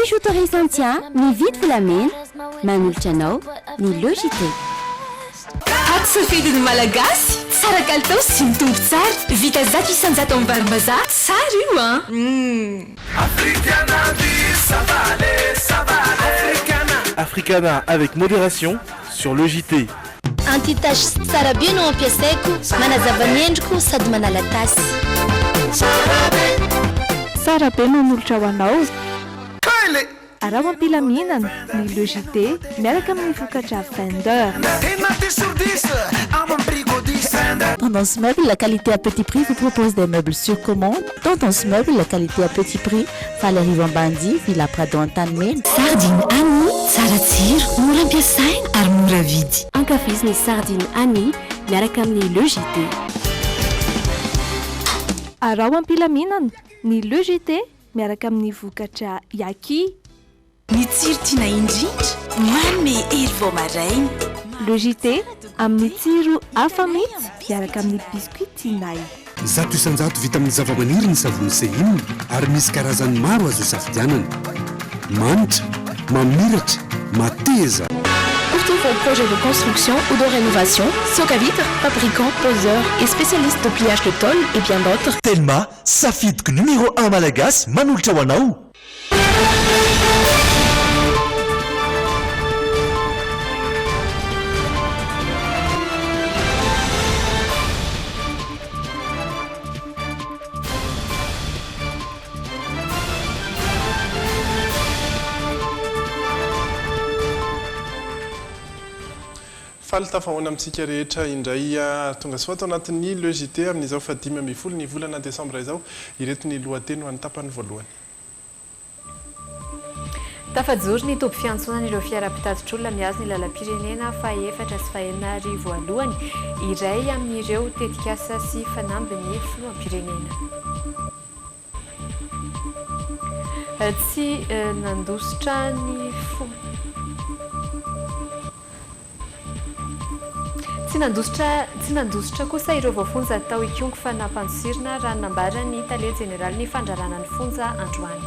Misy autorisation mividy volamena manolotra anao ny logité. Ato safidiny malagasy tsara kalitao sy mitombo tsara vita zato isanjato amin'ny varim-bazaha tsara io Africana avec modération sur le JT. Antitasy tsara be no ampiasaiko manazava ny endriko sady manala tasy. Tsara be no nolotra ho anao. Araho ampilaminana ny logité miaraka amin'ny vokatra Fender. Tendance Meuble, la qualité à petit prix vous propose des meubles sur commande. Tendance Meuble, la qualité à petit prix. Valérie Vambandi, Villa Prado Antanmen. Sardine Annie, tsara tsiro, mora ampiasaina ary mora vidy. Ankafiziny sardine Annie miaraka amin'ny logité. Araho ampilaminana ny logité miaraka amin'ny vokatra Yaki. Ny tsiro tiana indrindra, manome hery vao maraina. Logité amin'ny tsiro hafa mihitsy miaraka amin'ny biscuit tinay. Zato isanjato vita amin'ny zava-maniry ny savony Sehin ary misy karazany maro azo isafidianana. Manitra, mamiratra, mateza. Pour tous vos projets de construction ou de rénovation, Socavitre, fabricant, poseur et spécialiste de pliage de tôle et bien d'autres. Telma, safidiko numéro 1 malagasy manolotra ho anao. Faltafahoana amintsika rehetra indray tonga soa atao anatin'ny logité amin'izao fa 5 ny volana desambra izao ireto ny lohateny ho an'ny tapany voalohany. Tafajoro ny toby fiantsonan'ireo fiara-pitatitr'olona miazo ny lalam-pirenena faha-efatra sy faha-enina arivo alohany iray amin'ireo tetikasa sy fanambiny filoham-pirenena. Tsy nandositra ny Tsy nandositra kosa ireo voafonja tao ikongo fa nampanosirina raha nambara ny tale jeneraly ny fandrarana ny fonja androany.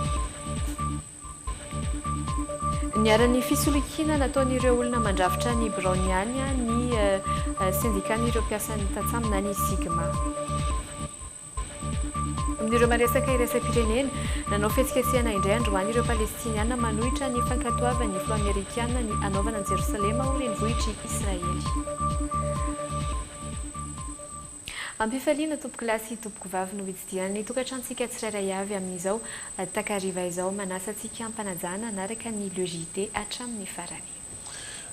Niara-ny fisolokiana nataon'ireo olona mandrafitra ny Browniania ny syndikan'ireo mpiasan'ny tatsamina ny Sigma. Amin'ireo maresaka iraisam-pirenena nanao fihetsiketsehana indray androany ireo palestiniana manohitra ny fankatoavan'ny filo-amerikana ny anaovana ny Jerosalema ho renivohitry Israely. Ampifaliana tompoko lahy sy tompoko vavy no hitsidiana ny tokantrantsika tsirairay avy amin'izao takariva izao manasa antsika ampanajana anaraka ny logité hatramin'ny farany.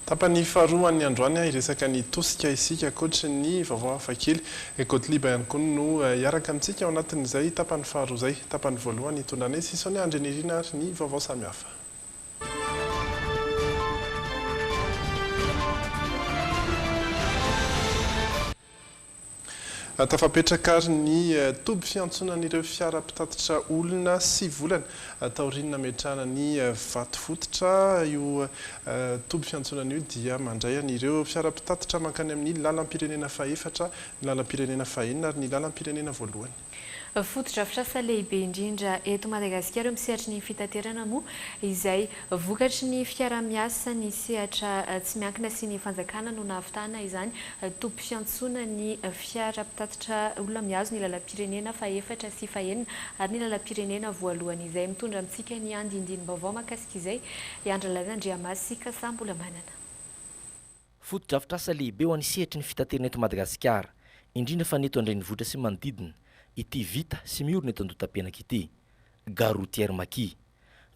Tapany faharoan'ny androany iresaka ny tosika isika koatra ny vaovao hafakely Kotliba ihany koa no iaraka amintsika ao anatin'izay tapany faharoa izay tapany voalohany itondrany Sisony Andrenirina ary ny vaovao samihafa. Tafapetraka ary ny toby fiantsonan'ireo fiara-pitatitra olona sy volana taoriana metrana ny vato fototra io toby fiantsonana io dia mandray an'ireo fiara-pitatitra mankany amin'ny lalam-pirenena faha-efatra, ny lalam-pirenena faha-enina ary ny lalam-pirenena voalohany. Foto-drafitrasa lehibe indrindra eto Madagasikara eo misehatra ny fitaterana moa izay vokatry ny fiara-miasa ny sehatra tsy miankina sy ny fanjakana no nahavitana izany toby fiantsona ny fiara-pitatitra olona miazo ny lalam-pirenena faha-efatra sy faha-enina ary ny lalam-pirenena voalohany izay mitondra amintsika ny andindiny-baovao mahakasika izay Andralana Andriamasy sy Kasambola manana. Foto-drafitrasa lehibe ho an'ny sehatry ny fitaterana eto Madagasikara indrindra fa neto Andrenivohitra sy manodidina. Ity vita sy miorina eto Andotam-penaka ity Garoutière Maki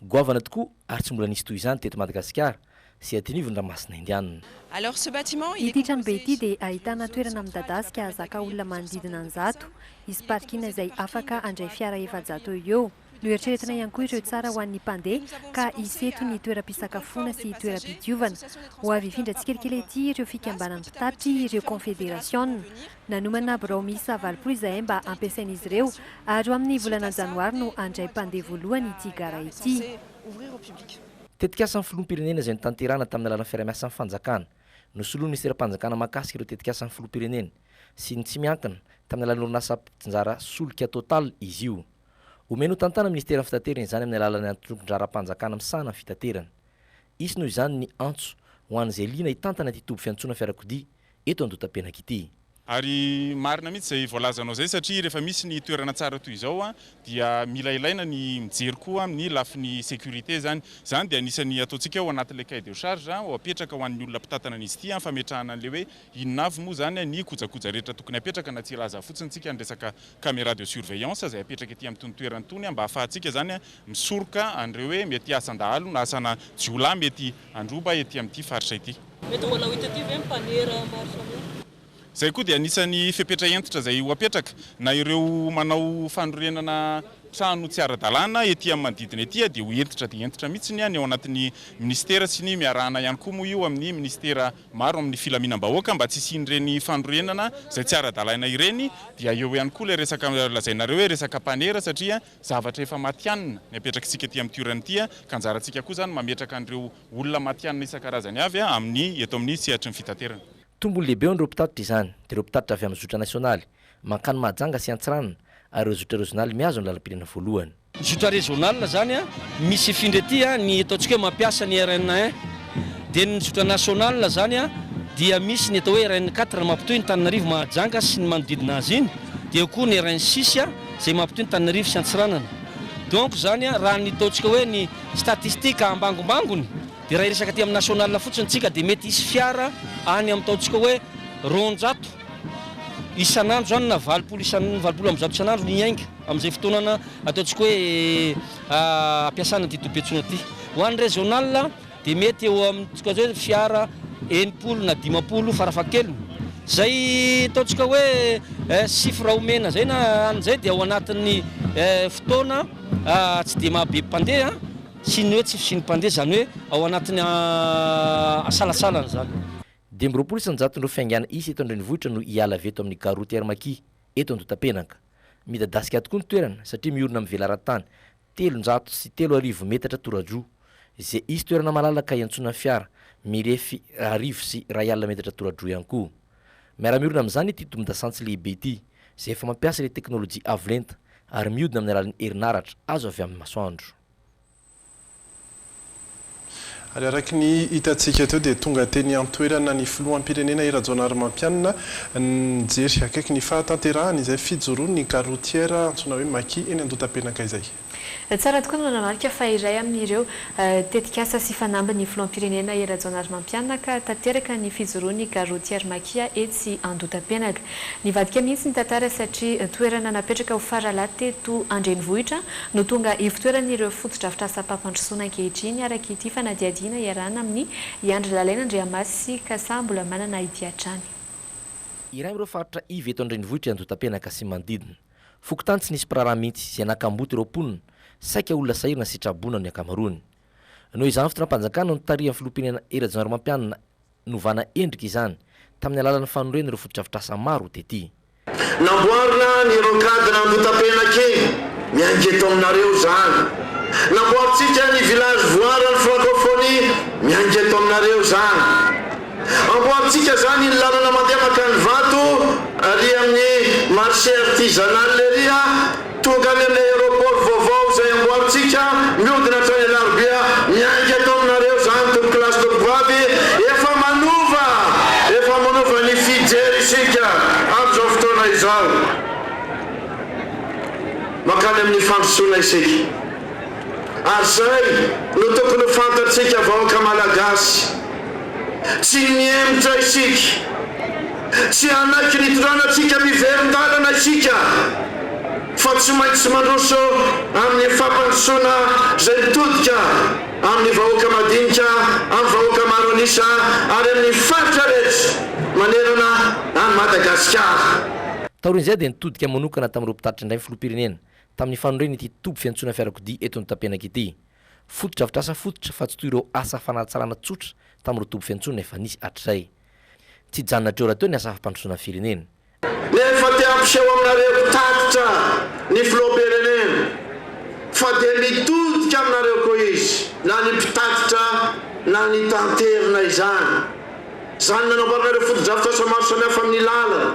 goavana tokoa ary tsy mbola nisy toy izany teto Madagasikara sy atinivony Ramasina Indianina. Alors ce bâtiment ity tranobe ity dia ahitana toerana midadasika zaka olona manodidina ny zato izy parkina izay afaka andray fiara efajato eo. Noeritreretina ihany koa ireo tsara ho an'ny mpandeha ka iseto ny toeram-pisakafoana sy toeram-pidiovana. Ho avy hifindra tsikelikely ety ireo fikambanan'ny mpitatry ireo confédération nanomana birao miisa 20 izay mba ampiasain'izy ireo ary ho amin'ny volana janoary no andray mpandeha voalohany ity gara ity. Tetikasa ny filoham-pirenena izay notanterahana tamin'ny alalan'ny fiara-miasan'ny fanjakana nosoloa ny sera-panjakana mahakasika ireo tetikasa ny filoham-pirenena sy ny tsy miankina tamin'ny alalan'ny orinasa njara solika total izy io. omeno tantana ministera ny fitaterana izany amin'ny alalany antompon-draram-panjakana misana ny fitaterana isy noho izany ny antso ho an'izay liana hitantana ty tobo fiantsoana fiarakodia eto andotam-penaka ity ary marina mihitsy zay voalazanao zay satria rehefa misy ny toerana tsara toy izao dia mila ilaina ny mijery koa amin'ny lafiny sécurité zany dia anisany ataontsika ao anatin'le cahier de charge ho apetraka ho an'ny olona mpitatana an'izy ity fametrahana an'le hoe inona avy moa zany ny kojakoja rehetra tokony apetraka na tsy laza fotsiny tsika ny resaka caméra de surveillance zay apetraka ety amin'ny toerana tony mba ahafahantsika zany misoroka an'ireo hoe mety asandahalo na asana jiolahy mety androba ety amin'ity faritra ity. Mety mbola hita ty ve mpanera maro zay koa dia anisany fepetra entitra zay ho apetraka na ireo manao fandrorenana trano tsy ara-dalàna ety amin'ny manodidina ety dia ho entitra mihitsy ny ao anatin'ny ministera sy ny miarahana ihany koa moa io amin'ny ministera maro amin'ny filaminam-bahoaka mba tsy isian'ireny fandrorenana zay tsy ara-dalàna ireny dia eo ihany koa le resaka lazainareo hoe resaka mpanera satria zavatra efa matianina ny apetrakatsika ety amin'ny toerana ity ka anjarantsika koa zany mametraka an'ireo olona matianina isan-karazany avy eto amin'ny sehatry ny fitaterana. tombony lehibe on'ireo mpitatitra izany dia ireo mpitatitra avy amin'ny zotra nasionaly mankany mahajanga sy antsaranana ary ireo zotra régionaly miazo ny lalam-pirenena voalohany. Zotra régional zany misy findrety ny ataontsika hoe mampiasa ny RN1 dia ny zotra national zany dia misy ny atao hoe RN4 mampitohy ny Tananarivo mahajanga sy ny manodidina azy iny dia eo koa ny RN6 zay mampitohy ny Tananarivo sy Antsiranana. Donc zany raha ny ataontsika hoe ny statistika ambangombangony dia raha resaka aty amin'ny national fotsiny tsika dia mety isy fiara any amin'ny taontsika hoe 200 isan'andro zany na 20 isan'andro ny ainga amin'izay fotoanana ataontsika hoe ampiasana ty tobetsona ty. Ho an'ny régional dia mety eo amintsika hoe fiara 9 na 10 farafahakeliny zay ataontsika hoe sifra omena zay na an'izay dia ao anatin'ny fotoana tsy dia mahabe mpandeha sy ny hoe tsy fisiny mpandeha zany hoe ao anatin'ny asalasalana zany. Dia miroapolo isanjaton'ireo fiangana isy eto an-drenivohitra no hiala avy eto amin'ny Garoa Terimaki eto andotam-penaka. Midadasika tokoa ny toerana satria miorina amin'ny velaran-tany 303 metatra toradroa izay isy toerana malalaka iantsona fiara mirefy 10 sy 1 metatra toradroa ihany koa. Miara-miorina amin'izany ity tombon-dasantsy lehibe ity izay efa mampiasa ilay teknôlôjia avolenta ary mihodina amin'ny alalan'ny herinaratra azo avy amin'ny masoandro. Ary araky ny hitantsika teo dia tonga teny antoerana ny filoham-pirenena Irajoana Ranomampianina nijery akaiky ny fahatanterahany izay fijoroany garotiera antsoina hoe Maki eny andotam-penaka izay. Tsara tokoa no nanamarika fa iray amin'ireo tetikasa sy fanamba ny filoham-pirenena Irajoana Ranomampianina ka tanteraka ny fijoroany garotiera Maki etsy andotam-penaka. Nivadika mihitsy ny tantara satria toerana napetraka ho faralahy teto an-drenivohitra no tonga ivotoeran'ireo fotodrafitra sapapandrosoana ankehitriny araky ity fanadiadiana iarahana amin'ny Iandry Lalaina Andriamasy Kasa mbola manana ity hatrany. Iray amin'ireo faritra ivy eto an-drenivohitra andotam-penaka sy manodidina. Fokotany tsy nisy mpiraharaha mihitsy izay nakamboty ireo mponina saika olona sahirana sy trabona ny ankamaroany. Noho izany fotoanam-panjakana no tarihan'ny filoham-pirenena Irajoana Ranomampianina novana endrika izany tamin'ny alalan'ny fanorena ireo fotodrafitrasa maro tety. Namboarina ny rokadina andotam-penaka miainga eto aminareo zany. Namboaritsika ny village voarany francophonie miainga eto aminareo zany. Amboaritsika zany ny lalana mandeha makany vato ary amin'ny marché artisanal leria tonga any amin'ny aéroport vaovao zay amboaritsika mihodina hatrany Alarobia miainga eto aminareo zany toko klasy tokovavy efa manova ny fijery isika amin'izao fotoana izao makany amin'ny fandrosoana isika. Ary zay no tokony fantatsika vahoaka malagasy tsy miemitra isika tsy anaiky nitondranantsika miverin-dalana isika fa tsy maintsy mandroso amin'ny fampandrosoana zay mitodika amin'ny vahoaka madinika amin'ny vahoaka maro anisa ary amin'ny faritra rehetra manerana any Madagasikara. Taorin'izay dia nitodika manokana tamin'ireo mpitatitra indray filoham-pirenena tamin'ny fanorena ity tobo fiantsoana fiarakodia eto andotam-penaka ity. Fototra avitrasa fototra fa tsy toy ireo asa fanatsarana tsotra tamin'ireo tobo fiantsoana efa nisy hatrizay. Tsy janona treo raha teo ny asa fampandrosoana firenena. Nefa te ampiseho aminareo mpitatitra ny filoham-pirenena fa dia mitodika aminareo koa izy na ny mpitatitra na ny tanterina izany. Zany nanamboarinareo fotodrafitrasa maro samihafa amin'ny lalana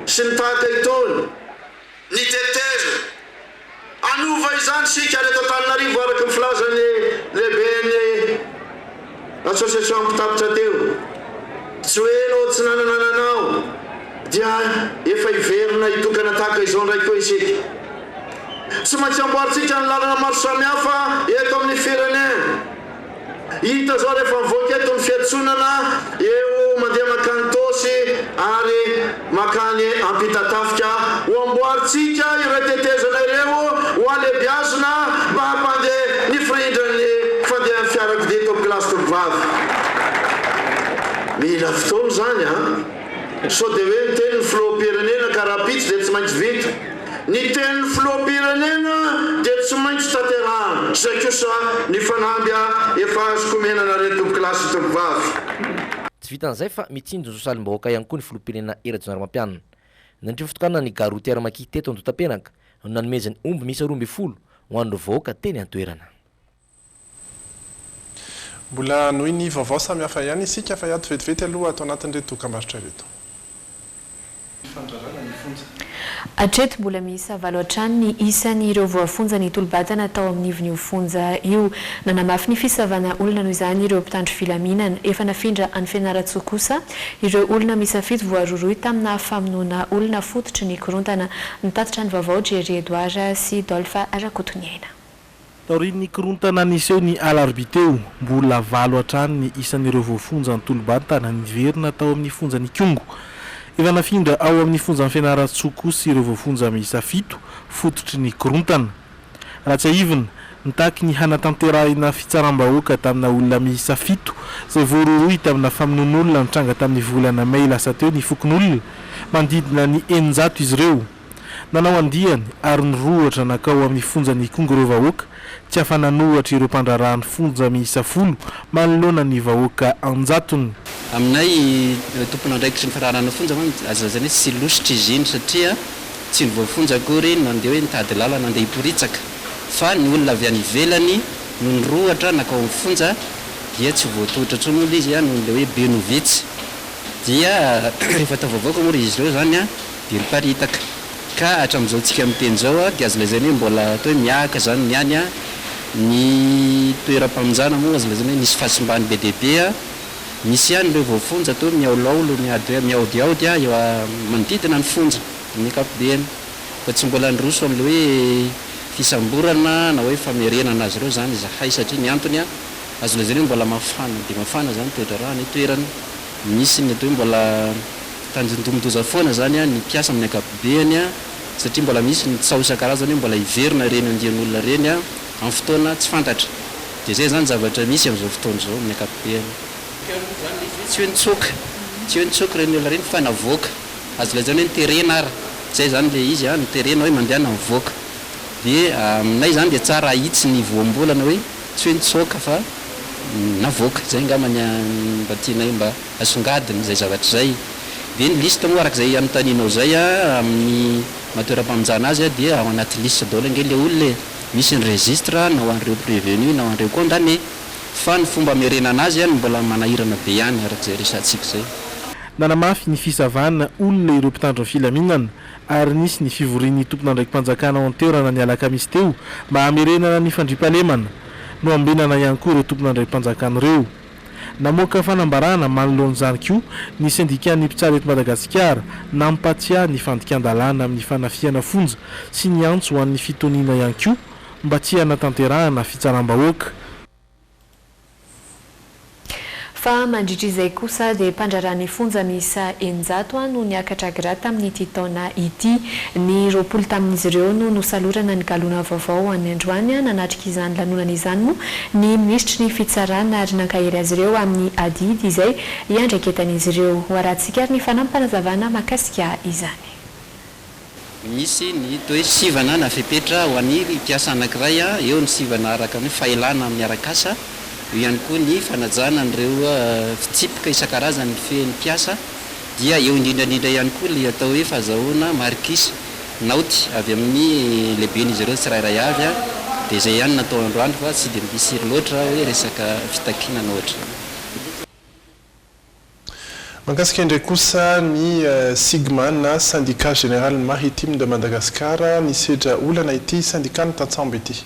sy ny tahaka itony ny tetezana anova izany sika reto Antananarivo araka ny filazany lehibe ny association mpitapitra teo tsy hoe nao tsy nanananao dia efa iverina hitokana tahaka izao ndraiky koa isika tsy maintsy amboaritsika ny lalana maro samihafa eto amin'ny firenena hita zao rehefa mivoaka eto ny fiantsonana eo mandeha makany Tosy ary makany Ampitatafika ho amboaritsika ireo tetezana ireo ho alebiazina mba hampandeha ny firindran'ny fandehan'ny fiarakodia eto amin'ny kilasy tovovavy mila fotoana zany so dia hoe ny teny ny filoham-pirenena karapitsy dia tsy maintsy vita ny teny filoham-pirenena dia tsy maintsy tanterahana zay kosa ny fanambia efa azoko menana reto amin'ny kilasy tovovavy tsy vitan'izay fa mitsinjo ny sosalim-bahoaka ihany koa ny filoham-pirenena Erajonary Mampianina nandreo fotokana ny Garoty Aramaki teto Andotapenaka no nanomezany omby misy 12 ho an'ireo vahoaka teny an-toerana. Mbola noho ny vaovao samihafa ihany isika fa ato vetivety aloha atao anatin'reto dokam-barotra reto. Hatreto mbola misy 7 hatrany ny isan'ireo voafonja ny tolobatana tao amin'ny ivon'io fonja io nanamafy ny fisavana olona noho izany ireo mpitandro filaminana efa nafindra any Fianaratsoa kosa ireo olona misafidy voaroroy tamina famonoana olona fototry ny korontana nitatitra ny vaovao Jerry Edouard sy Dolpha Arakotoniaina. Taorin'ny korontana niseho ny alarobia teo mbola 7 hatrany ny isan'ireo voafonja ny tolobatana niverina tao amin'ny fonja ny Kongo. Efa nafindra ao amin'ny fonja ny Fianaratsoa kosa ireo voafonja miisa 7 fototry ny korontana. Ratsaivina nitaky ny hanatanterahina fitsaram-bahoaka tamina olona miisa 7 izay voaroroy tamina famonoan'olona nitranga tamin'ny volana May lasa teo ny fokon'olona mandidina ny 900 izy ireo. Nanao andiany ary nirohatra nakao amin'ny fonja ny Kongo ireo vahoaka tsy afananohatra ireo mpandrarahany fonja miisa 10 manoloana ny vahoaka anjatony. Aminay tompona andraikitry ny fararana fonja azazany hoe tsy lositra izy iny satria tsy ny voafonja akory nandeha hoe nitady lalana nandeha hiporitsaka fa ny olona avy any ivelany no nirohatra nakao amin'ny fonja dia tsy voatotra tsony olona izy noho le hoe benovitsy dia rehefa tavavoaka moa izy ireo zany dia niparitaka ka hatramin'izao tsika miteny zao dia azo lazaina hoe mbola atao hoe miaka zany niany ny toeram-pamonjana moa azo lazaina hoe nisy fahasimbany be dehibe misy ihany ireo voafonja atao miaolaolo miaodiaody eo manodidina ny fonja amin'ny ankapobeny fa tsy mbola nroso amin'le hoe fisamborana na hoe famerenana azy ireo zany zahay satria ny antony azo lazaina hoe mbola mafana dia mafana zany toedrarahany toerana misy ny atao hoe mbola tanjondomondoza foana zany ny mpiasa amin'ny ankapobeny satria mbola misy ny tsao isan-karazany hoe mbola hiverina reny andian'olona reny amin'ny fotoana tsy fantatra dia zay zany zavatra misy amin'izao fotoana izao amin'ny ankapobeny. Tsy hoe nitsoka reny olona reny fa navoaka azo lazaina hoe niterena ary zay zany le izy niterena hoe mandehana mivoaka dia aminay zany dia tsara ahitsy ny voambolana hoe tsy hoe nitsoka fa navoaka zay ngamany mba tianay mba asongadiny zay zavatra zay dia ny liste moa arak'izay anotaninao zay amin'ny matoeram-pamonjana azy dia ao anaty liste daholo ange le olona misy ny registre na ho an'ireo prévenu na ho an'ireo condamné fa ny fomba merenana azy mbola manahirana be ihany arak'izay resantsika zay. Nanamafy ny fisavana olona ireo mpitandro filaminana ary nisy ny fivorian'ny tompona ndraiky mpanjakana ao an-toerana ny alakamisy teo mba hamerenana ny fandriam-pahalemana no ambenana ihany koa ireo tompona ndraiky mpanjakana ireo. Namoaka fanambarana manoloan'izany koa ny syndicat-ny mpitsara eto Madagasikara nampatsia ny fandikan-dalàna amin'ny fanafiana fonja sy ny antso ho an'ny fitoniana ihany koa mba tsy hanatanterahana fitsaram-bahoaka. Fa mandritra izay kosa dia mpandrarany fonja miisa 900 no niakatra grata amin'ity taona ity ny 20 tamin'izy ireo no nosalorana ny galona vaovao any Androany nanatrika izany lanonana izany moa ny ministry ny fitsarana ary nankahery azy ireo amin'ny adidy izay iandraiketan'izy ireo ho arahantsika ary ny fanampanazavana makasika izany. Misy ny toe sivana na fepetra ho an'ny mpiasa anankiray eo ny sivana araka ny faelana amin'ny arakasa io ihany koa ny fanajana n'ireo fitsipika isan-karazany feny mpiasa dia eo indrindrandrindra ihany koa le atao hoe fahazahoana markis naoty avy amin'ny lehiben'izy ireo tsirairay avy dia izay ihany natao androany fa tsy dia misy loatra hoe resaka fitakinana ohatra. Mahakasika indray kosa ny Sigma na syndicat général maritime de Madagascar ny sedra olana ity syndicat ny Tatsambo ity.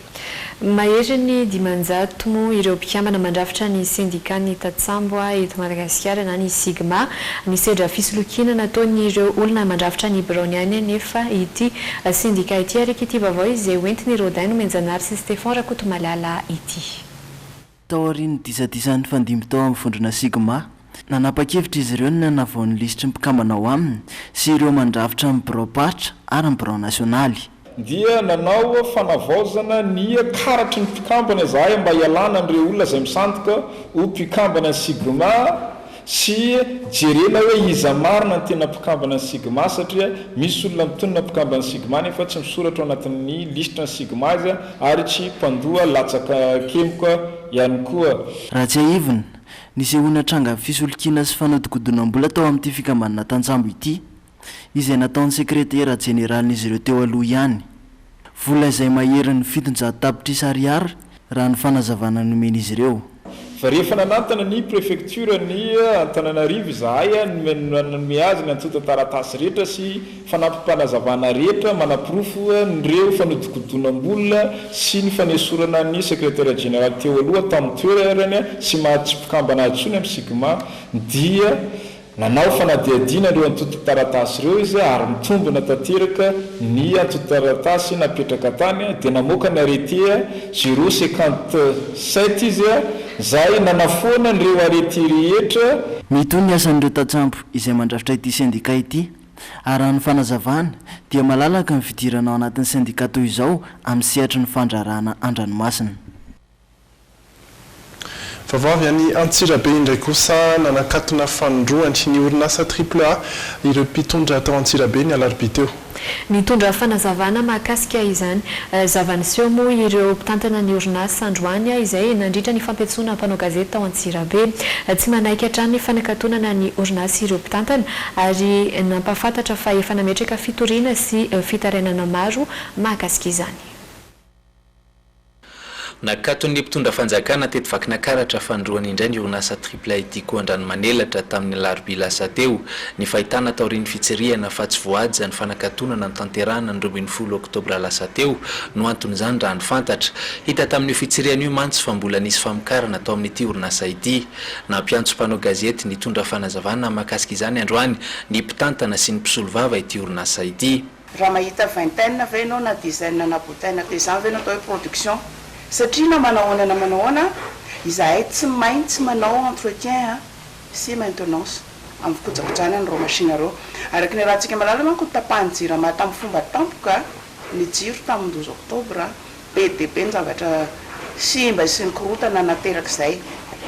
Mahery ny dimanjato moa ireo mpikambana mandrafitra ny syndicat ny Tatsambo eto Madagasikara na ny Sigma ny sedra fisolokiana nataony ireo olona mandrafitra ny Broniany nefa ity syndicat ity araiky ity vaovao izay hoentiny Rodaino Menjanary sy Stéphane Rakotomalala ity. Tao aoriany disadisany fandimby tao amin'ny vondrona Sigma nanapa-kevitra izy ireo ny nanavaon'ny lisitry ny mpikambana ao aminy sy ireo mandrafitra amin'ny Bropatra ary amin'ny Brao Nasionaly. Dia nanao fanavaozana ny karatry ny mpikambana izahay mba hialana an'ireo olona izay misandoka ho mpikambana ny Sigma sy jerena hoe iza marina ny tena mpikambana ny Sigma satria misy olona mitonona mpikambana ny Sigma nefa tsy misoratra ao anatin'ny lisitra ny Sigma izy ary tsy mpandoa latsaka kemoka ihany koa. Raha tsy aivina nisy onatranga fisolokiana sy fanodikodonam-bola tao amin'ity fikambanana Tatsambo ity izay nataon'ny sekretera jeneralin'izy ireo teo aloha ihany. Vola izay maherin'ny 700 tapitrisa ariary raha ny fanazavana nomen'izy ireo. Fa rehefa nanantana ny préfecture ny Antananarivo izahay nanome azy ny antota taratasy rehetra sy fanampim-panazavana rehetra manaprofo nireo fanodikodonam-bola sy ny fanesorana ny sekretera général teo aloha tamin'ny toerany sy mahatsy mpikambana antsony amin'ny Sigma dia nanao fanadiadiana ireo antota taratasy ireo izy ary mitombona tanteraka ny antota taratasy napetraka tany dia namoaka ny arrêté 057 izy zay nanafoana nireo arrêté rehetra. Mitony ny asan'ireo Tatsambo izay mandrafitra ity syndicat ity ary ny fanazavana dia malalaka ny fidirana ao anatin'ny syndicat toy izao amin'ny sehatry ny fandrarana an-dranomasina. Vavavy any Antsirabe indray kosa nanakatona fanondroany ny orinasa AAA ireo mpitondra tao Antsirabe ny alarobia teo. Nitondra fanazavana mahakasika izany zavaniseho moa ireo mpitantana ny orinasa androany izay nandritra ny fampiantsoana mpanao gazety tao Antsirabe tsy manaiky hatrany ny fanakatonana ny orinasa ireo mpitantana ary nampafantatra fa efa nametraka fitoriana sy fitarainana maro mahakasika izany. Nakaton'ny mpitondra fanjakana teto vakina karatra fandroany indray ny orinasa AAA ity koa Andranomanelatra tamin'ny alarobia lasa teo ny fahitana taorian'ny fitsirihana fa tsy voaja ny fanakatonana ny tanterana ny 20 oktobra lasa teo no anton'izany raha ny fantatra hita tamin'io fitsirihana io mantsy fa mbola nisy famokarana tao amin'ity orinasa ity. Nampiantso mpanao gazety nitondra fanazavana mahakasika izany androany ny mpitantana sy ny mpisolo vava ity orinasa ity. Raha mahita vingtaine ve ianao na dizaine na boutaine dia izany ve ianao atao hoe production satria na manahoana na manahoana izahay tsy maintsy manao entretien sy maintenance amin'ny fikojakojana ny reo machine reo araky ny raha tsika malala manko tapahany jirama tamin'ny fomba tampoka ny jiro tamin'ny 12 oktobra be dia be ny zavatra simba sy ny korotana nateraka izay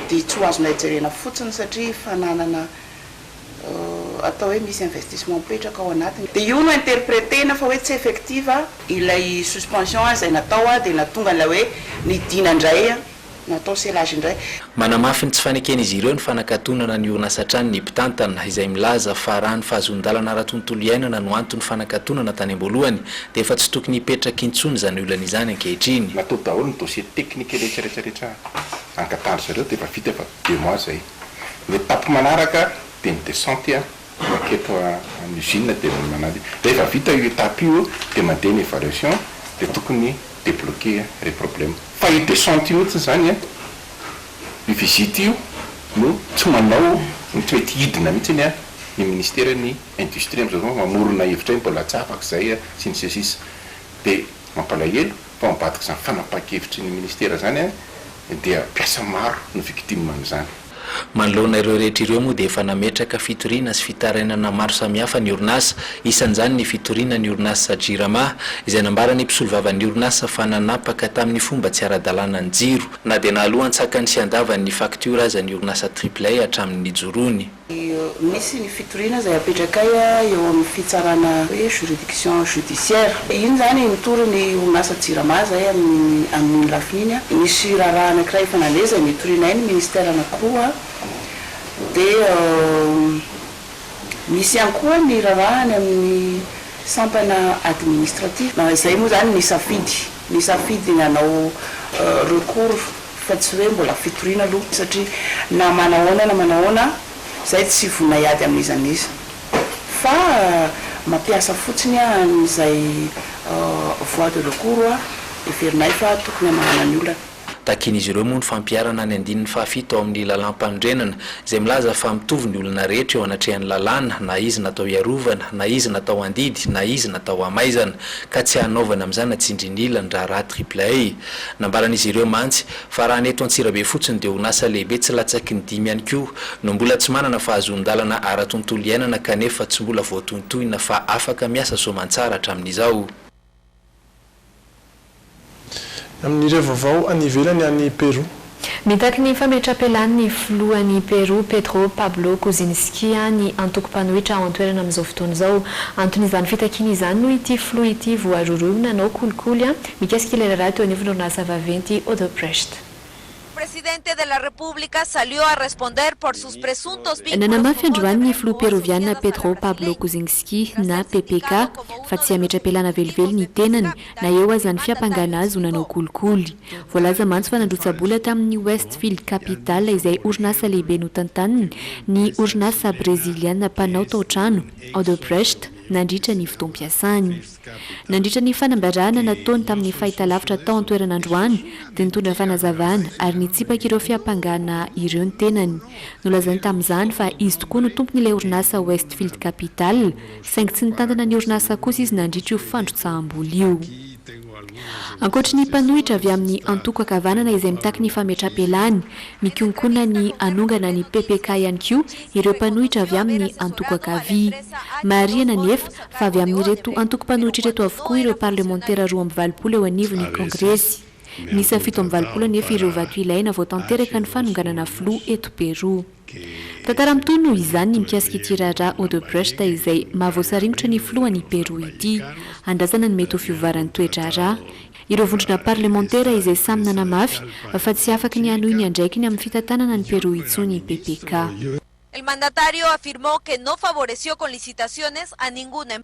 dia tsy ho azonay jerena fotsiny satria fananana atao hoe misy investissement mipetraka ao anatiny dia io no interprétena fa hoe tsy effective ilay suspension izay natao dia natonga ilay hoe nidina indray natao selage indray. Manamafy ny tsy faneken'izy ireo ny fanakatonana ny orinasa trany ny mpitantana izay milaza fa raha ny fahazon-dalana ara-tontolo iainana no antony fanakatonana tany am-boalohany dia efa tsy tokony hipetraka intsony izany olana izany ankehitriny. Natao daholo ny dossier technique rehetrarehetrarehetra ankatary zareo dia efa vita efa 2 mois zay. Ny etape manaraka dia ny descente maketo amin'ny usine dia manady rehefa vita io etape io dia mandeha ny évaluation dia tokony débloquer les problèmes. Fa io descente io ohatsy zany io visite io no tsy manao tsy hoe hidina mihitsiny ny ministère ny industrie am'izao mamorona hevitra iny mbola tsy afaka izay sy ny sisisa dia mampalahelo fa mambadika izany fanapahan-kevitry ny ministère zany dia piasa maro no victime amin'izany. Manoloana ireo rehetra ireo moa dia efa nametraka fitoriana sy fitarainana maro samihafa ny orinasa isan'izany ny fitoriana ny orinasa Jirama izay nambarany mpisolo vavan'ny orinasa fa nanapaka tamin'ny fomba tsy ara-dalàna ny jiro na dia nahalohany tsakany sy andavan'ny facture aza ny orinasa AAA hatramin'ny jorony. Misy ny fitoriana izay apetraka eo amin'ny fitsarana hoe juridiction judiciaire iny zany mitory ny orinasa Jirama zay amin'ny lafiny misy raharaha anankiray efa naneza mitoriana iny ministère anankiroa dia misy ihany koa ny rarahany amin'ny sampana administratif izay moa zany ny safidy nanao recours fa tsy hoe mbola fitoriana aloha satria na manahoana zay tsy vonaiady amin'izany izy fa mampiasa fotsiny an'izay voie de recours iverinay fa tokony manana ny olana takin'izy ireo moa ny fampiarana ny andininy fahafito ao amin'ny lalam-pandrenana izay milaza fa mitovy ny olona rehetra eo anatrehan'ny lalàna na izy natao iarovana na izy natao andidy na izy natao amaizana ka tsy hanaovana amin'izany atsindrin'ilany raha raha triple nambaran'izy ireo mantsy fa raha neto Antsirabe fotsiny dia orinasa lehibe tsy latsaky ny 5 ihany koa no mbola tsy manana fahazon-dalana ara-tontolo iainana kanefa tsy mbola voatontohina fa afaka miasa soamantsara hatramin'izao. Amin'ireo vaovao any ivelany any Peroa. Mitaky ny fametrapelan'ny filohan'ny Peroa Pedro Pablo Kuczynski ny antoko-panohitra ao an-toerana amin'izao fotoana izao. Anton'izany fitakiana izany no ity filoha ity voaroroina nanao kolikoly mikasika ilay raha teo anivon'ny orinasa vaventy Odebrecht. Nanamafy androany ny filoha peroviana Pedro Pablo Kuczynski na PPK fa tsy ametra-pelana velively ny tenany na eo aza ny fiampangana azy ho nanao kolikoly. Voalaza mantsy fa nandrotsabola tamin'ny Westfield Capital izay orinasa lehibe notantaniny ny orinasa breziliana mpanao tao-trano Odebrecht nandritra ny fotoam-piasany. Nandritra ny fanambarana nataony tamin'ny fahitalavitra tao an-toerana androany dia nitondra fanazavana ary nitsipaka ireo fiampangana ireo ny tenany. Nolazany tamin'izany fa izy tokoa no tompon'ilay orinasa Westfield Capital saingy tsy nitantana ny orinasa kosa izy nandritra io fandrotsaham-bola io. Ankoatra ny mpanohitra avy amin'ny antoko akavanana izay mitaky ny fametra-pelany, mikonkona ny anongana ny PPK ihany koa ireo mpanohitra avy amin'ny antoko akavia. Marihana nefa fa avy amin'ireto antoko-mpanohitra ireto avokoa ireo parlementaira 220 eo anivon'ny kongresy. Misy 720 nefa ireo vato ilaina vao tanteraka ny fanonganana filoha eto Peroa. Tantara mitoy noho izany ny mikasika ity raharaha Odebrecht izay mahavoasaringotra ny filohan'ny Peroa ity. Andrazana ny mety ho fiovaran'ny toedrarà. Ireo vondrona parlementaira izay samy nanamafy fa tsy afaka ny hanohy ny andraikiny amin'ny fitantanana ny Peroa intsony PPK. El mandatario afirmó que no favoreció con licitaciones a ninguna.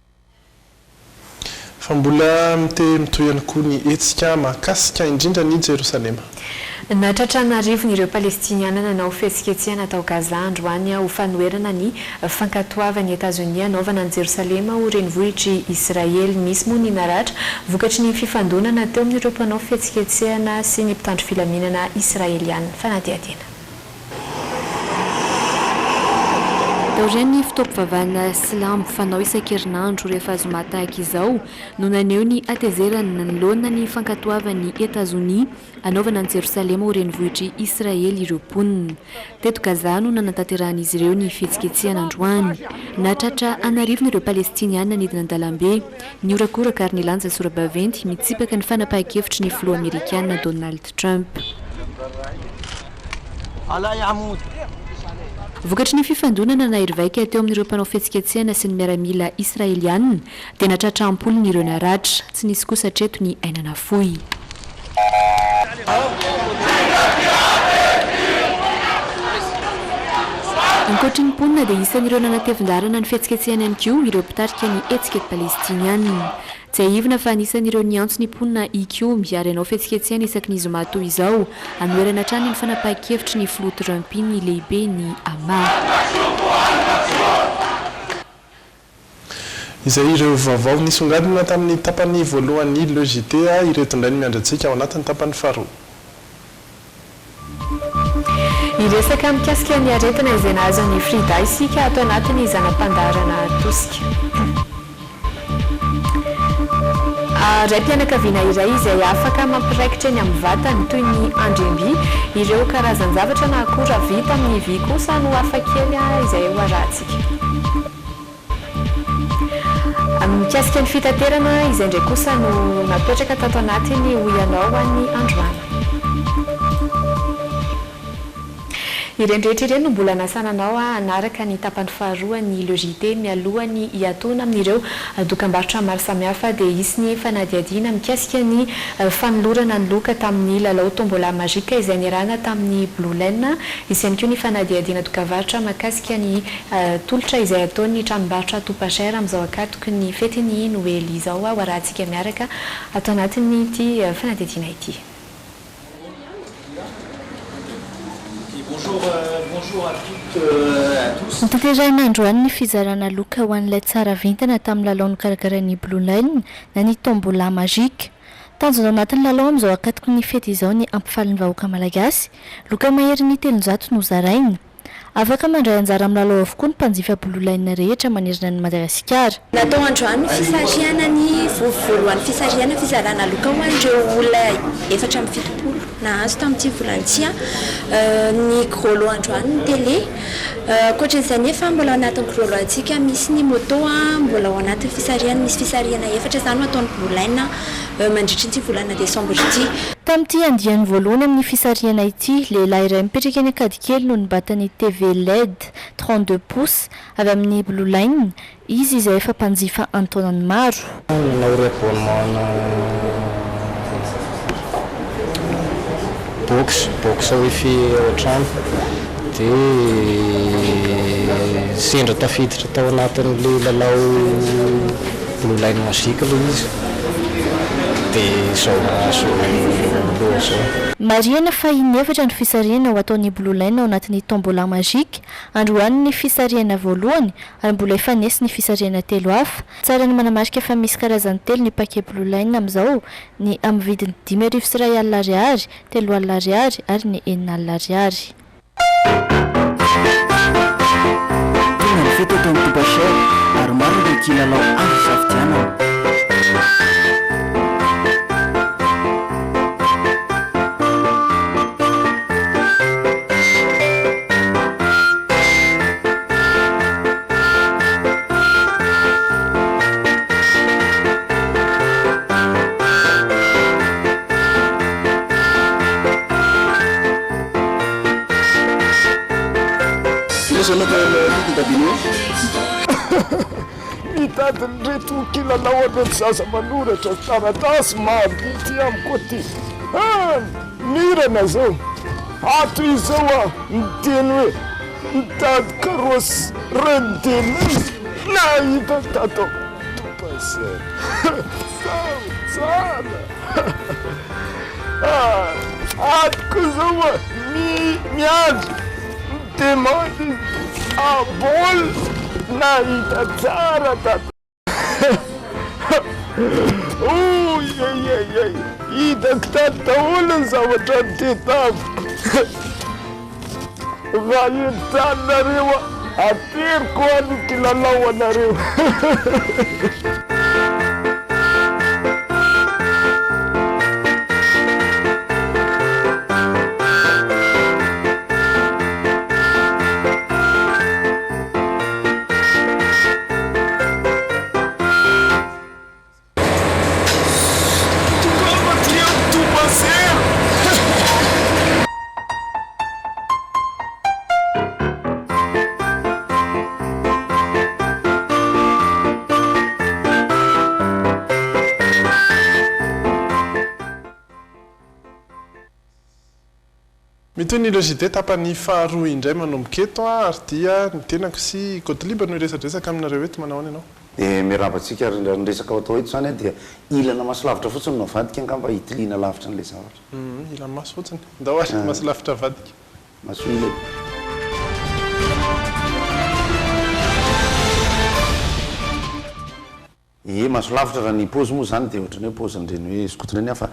Fa mbola mitoy ihany koa ny hetsika mahakasika indrindra ny Jerosalema. Natratrana arivon'ireo Palestiniana nanao fihetsiketsehana tao Gaza androany ho fanoherana ny fankatoavan'ny Etazonia hanaovana ny Jerosalema ho renivohitry Israely. Misy moa ny naratra vokatry ny fifandonana teo amin'ireo mpanao fihetsiketsehana sy ny mpitandro filaminana Israeliana. Fanadihadiana. Taorian'ny fitaovam-pivavahana silamo fanao isan-kerinandro rehefa zoma tahaka izao no naneho ny atezerana ny laona ny fankatoavan'ny Etazonia hanaovana ny Jerosalema ho renivohitry Israely ireo mponina. Teto Gaza no nanantanteran'izy ireo ny fihetsiketsehana androany. Natratra anarivon'ireo Palestiniana nidina an-dalambe ny orakoraka ary ny lanja sora-baventy mitsipaka ny fanapahan-kevitry ny filoha Amerikana Donald Trump. Vokatry ny fifandonana na irvaika teo amin'ireo mpanao fihetsiketsehana sy ny miaramila Israeliana dia natratra ampolony ireo naratra, tsy nisy kosa hatreto ny ainana fohy. Ankoatry ny mponina dia isan'ireo nanatevin-darana ny fihetsiketsehana ihany koa ireo mpitarika ny etsika Palestiniana. Tsy aivina fa anisan'ireo niantso ny mponina ikomby ary hanao fihetsiketsehana isaky ny zoma toy izao hanoherana hatrany ny fanapahan-kevitry ny filoha Trump ny lehibe ny Hamas. Izay ireo vaovao nisongadina tamin'ny tapany voalohan'ny LGT ireto indray ny miandratsika ao anatin'ny tapany faharoa. Iresaka mikasika ny aretina izay nahazo ny Frida isika atao anatin'ny zanam-pandarana tosika. Ray mpianakaviana iray izay afaka mampiraikitra eny amin'ny vatany toy ny andremby ireo karazan-javatra na akora vita amin'ny vy kosa no hafakely izay ho arahantsika. Mikasika ny fitaterana izay indray kosa no napetraka tato anatiny ho ianao an'ny androany. Ireny rehetra ireny no mbola nasananao anaraka ny tapany faharoa ny LGT mialoha ny hiatona amin'ireo dokam-barotra maro samihafa dia isy ny fanadihadiana mikasika ny fanolorana ny loka tamin'ny lalao tombola mazika izay niarahana tamin'ny Blue Lane. Isy ihany koa ny fanadihadiana dokam-barotra mahakasika ny tolotra izay ataon'ny tranom-barotra Topachère amin'izao akatoky ny fetiny Noely izao ho arahantsika miaraka atao anatin'ity fanadihadiana ity. Bonjour, Bonjour à toutes à tous. Nitaterahina androany ny fizarana loka ho an'ilay tsara vintana tamin'ny lalao nokarakaran'ny Blue Line na ny tombola magique. Tanjona ao anatin'ny lalao amin'izao akatiko ny fety izao ny ampifalin'ny vahoaka malagasy. Loka mahery ny 300 no zarainy. Afaka mandray anjara amin'ny lalao avokoa ny mpanjifa Blue Line rehetra manerana ny Madagasikara. Natao androany fisariana ny voalohan'ny fisariana fizarana loka ho an'ireo olona 770 nahazo tamin'ity volan'ity ny grolo androany ny télé. Koatran'izay nefa mbola ao anatin'ny grolo antsika misy ny moto mbola ao anatin'ny fisariana misy fisariana 4 izany no ataon'ny Blue Line mandritra ity volana desambra ity. Tamin'ity andiany voalohany amin'ny fisariana ity, lehilahy iray mipetraka eny Ankadikely no nibatany TV LED 32 pouces avy amin'ny Blue Line. Izy izay efa mpanjifa antaonany maro. Nanao abonnement box wifi ohatrany dia sendra tafiditra tao anatin'le lalao Blue Line magique aloha izy dia zao mahazo loha zao. Marihana fa inefatra ny fisariana ho ataon'ny Blue Line ao anatin'ny tombola magique. Androany ny fisariana voalohany ary mbola efa nesy ny fisariana telo hafa. Tsara ny manamarika fa misy karazany telo ny paquet Blue Line amin'izao, ny amin'ny vidiny 5,000 ariary, 3,000 ariary ary ny 4,000 ariary. Tena ny fety atao amin'ny Tobachel ary maro ireo kilalao azo safidianana. Mitadiny reto kilalao an'ireo zaza manoratra taratasy mahavity amiko aty. Mirana zao ato izao miteny hoe mitady karosy rendemise nahita tato Tobachel tsara atoko zao miandry demande abol nahita tsara tato. Hitako tato daholo ny zavatra nytetaviko. Raha entanareo ateriko any kilalao anareo. Mitoy ny logité tapany faharoa indray manomboka eto ary dia ny tenako sy côte libre no iresadresaka aminareo eto manao any ianao. Dia miarabantsika resaka atao eto zany dia ilana maso lavitra fotsiny no vadika angamba hitiliana lavitra n'ilay zavatra. Ilana maso fotsiny. Ndao ary maso lavitra vadika. Maso ilay. Maso lavitra raha ny pôzy moa zany dia ohatrany hoe pôzy nireny hoe sokotonany hafa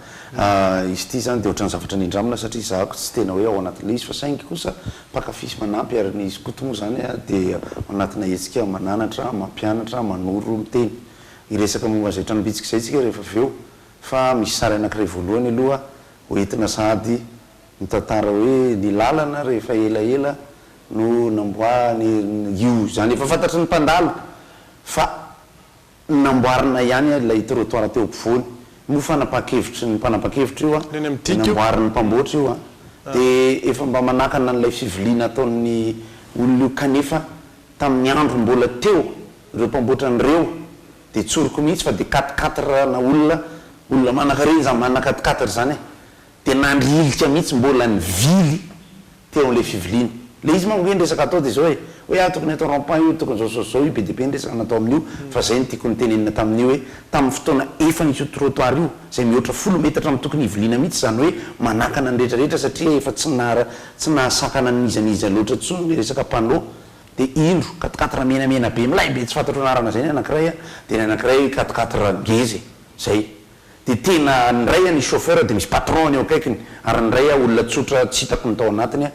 izy ity zany dia ohatrany zavatra nindramina satria zahako tsy tena hoe ao anatin'ilay izy fa saingy kosa pakafisy manampy ary ny sokoto moa zany dia ao anatina hetsika mananatra, mampianatra, manoro miteny. Iresaka momba zay tranom-bitsika izay tsika rehefa avy eo fa misy sary anankiray voalohany aloha hoentina sady mitantara hoe ny lalana rehefa elaela no namboany io zany efa fantatry ny mpandalo fa namboarina ihany ilay trottoir teo ampovoany moa fanapakevitry ny mpanapakevitra io namboariny mpamboatra io dia efa mba manakana n'ilay fiviliana ataon'ny olona io kanefa tamin'ny andro mbola teo ireo mpamboatra n'ireo dia tsoroko mihitsy fa dia 4-4 na olona manaka-reny zany manana 4-4 zany dia nandrilika mihitsy mbola ny vily teo amin'ilay fiviliana le izy manko hoe ndresaka atao dia zao hoe tokony atao rempant io tokony zao io be dia be ndresaka natao amin'io fa zay no tiako nytenenina tamin'io hoe tamin'ny fotoana efa nisy trottoir io zay mihoatra 10 metatra amin'ny tokony hiviliana mihitsy zany hoe manakana ny rehetrarehetra satria efa tsy nahasakana nizaniza loatra tsony ny resaka panneau dia indro 4x4 menamena be milay be tsy fantatro anarana zay ny anankiray dia ny anankiray 4x4 gezy zay dia tena nyray ny chauffeur dia misy patron eo akaikiny ary nyray olona tsotra tsy hitako ny tao anatiny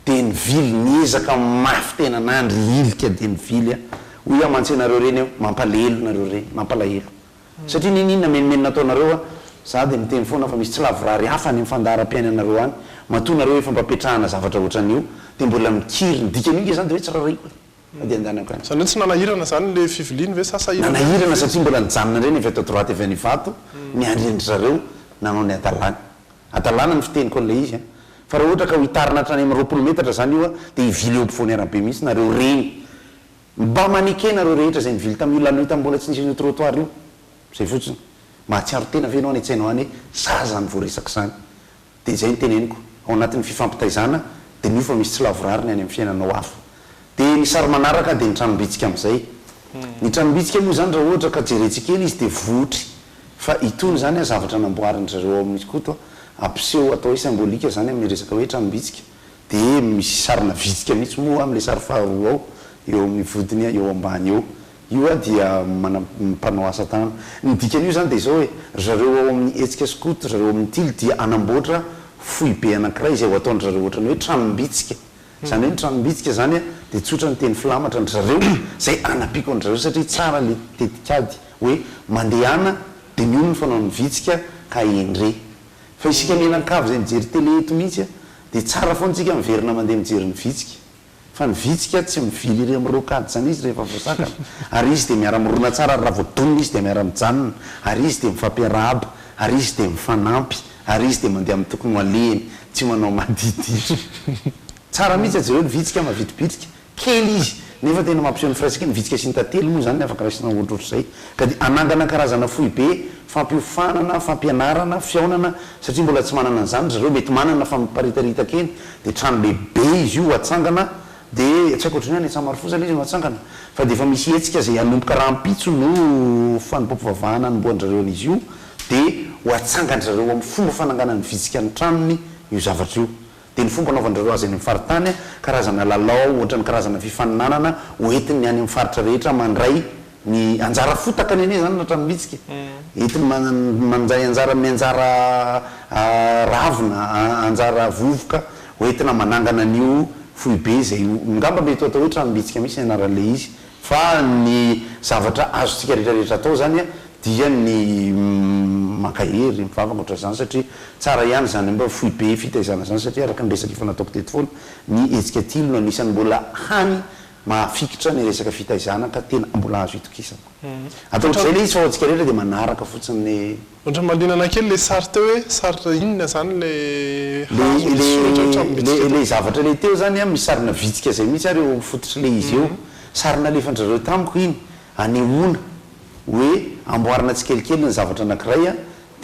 dia ny vily niezaka mafy tena nandry ilika dia ny vily hoy mantsenareo reny eo mampalahelo nareo reny mampalahelo satria ninina menimenina ataonareo za dia miteny foana fa misy tsy lavorary hafa ny fandaharam-piainanareo any matonareo efa mpapetrahana zavatra ohatran'io dia mbola mikiry ny dikan'inga zany dia hoe tsiraraiko dia andany akany zany hoe tsy nanahirana zany le fiviliany ve sasahirana nanahirana satria mbola nijanona reny avy ato droite avy any vato miandrindrareo nanao ny adalana ny fiteniko an'ilay izy fa raha ohatra ka ho hitarina hatrany amin'ny 20 metatra zany io dia hivily eo ampovoany arabe mihitsy nareo reny mba manike nareo rehetra zay nivily tamin'io lano io tambola tsy nisy io trottoir io zay fotsiny mahatsiaro tena ve anao any antsainao any hoe za zany voaresaka zany dia zay ny teneniko ao anatin'ny fifampitaizana dia nio fa misy tsy lavorariny any amin'ny fiainanao hafa dia ny sary manaraka dia ny tranom-bitsika amin'izay ny tranom-bitsika moa zany raha ohatra ka jerentsika eny izy dia votry fa itony zany zavatra namboarin'zareo amin'izy koto ampiseho atao hoe symbolika zany amin'ny resaka hoe tranom-bitsika dia misy sarina vitsika mihitsy moa amin'ilay sary faharoa ao eo amin'ny vodiny eo ambany eo io dia mpanao asa tanana ny dikan'io zany dia zao hoe zareo ao amin'ny hetsika skoto zareo amin'ny tily dia anamboatra fohy be anankiray izay ho ataony zareo ohatrany hoe tranom-bitsika zany hoe ny tranom-bitsika zany dia tsotra ny teny filamatra ny zareo zay anapiko ny zareo satria tsara le tetikady hoe mandehana dia miolo ny fanao ny vitsika ka endre fa isika menankavy zay mijery tele eto mihitsy dia tsara foantsika miverina mandeha mijery ny vitsika fa ny vitsika tsy mivily ire amin'ny rokady zany izy rehefa voasakana ary izy dia miara-mirona tsara raha voadonina izy dia miara-mijanona ary izy dia mifampiarahaba ary izy dia mifanampy ary izy dia mandeha amin'ny tokony ho alehany tsy manao madiditra tsara mihitsy ajereo ny vitsika mavitibitrika kely izy nefa tena mampiseho ny firaisika ny vitsika sy ny tantely moa zany afaka raisina ohatrohatr'izay ka dia anangana karazana fohy be fampiofanana fampianarana fiaonana satria mbola tsy manana an'izany zareo mety manana fa miparitaritaka eny dia trano lehibe izy io atsangana dia tsy haiko ohatrany any tsamary fosana izy no atsangana fa dia efa misy hetsika zay anomboka rahampitso no fanompompivavahana nomboan-drareo an'izy io dia ho atsangana-drareo amin'ny fomba fananganany vitsika ny tranony io zavatra io dia ny fomba anaovandrareo azy any amin'ny faritany karazana lalao ohatra ny karazana fifaninanana hoentiny any amin'ny faritra rehetra mandray ny anjara fotaka ny ane zany na tranom-bitsika entiny manjay anjara mianjara ravina anjara vovoka hoentina manangana an'io fohy be zay ngamba mety atao hoe tranom-bitsika misy anaran'le izy fa ny zavatra azontsika rehetrarehetra atao zany dia ny makahery mivavaka oatra zany satria tsara ihany zany mba fohy be fitaizana zany satria araka ny resaka efa nataoko teto foana ny hetsika tilo no anisan'ny mbola hany mahafikitra ny resaka fitaizana ka tena mbola azo itokisana ataotr'izay le izy fa atsika rehetra dia manaraka fotsiny ohatra malinana kely le sary teo hoe saritra inona zany le zavatra le teo zany misy sarina vitsika zay mihitsy ary eo fototry le izy eo sarina lefandrareo tamiko iny anehoana hoe amboarina tsikelikely ny zavatra anankiray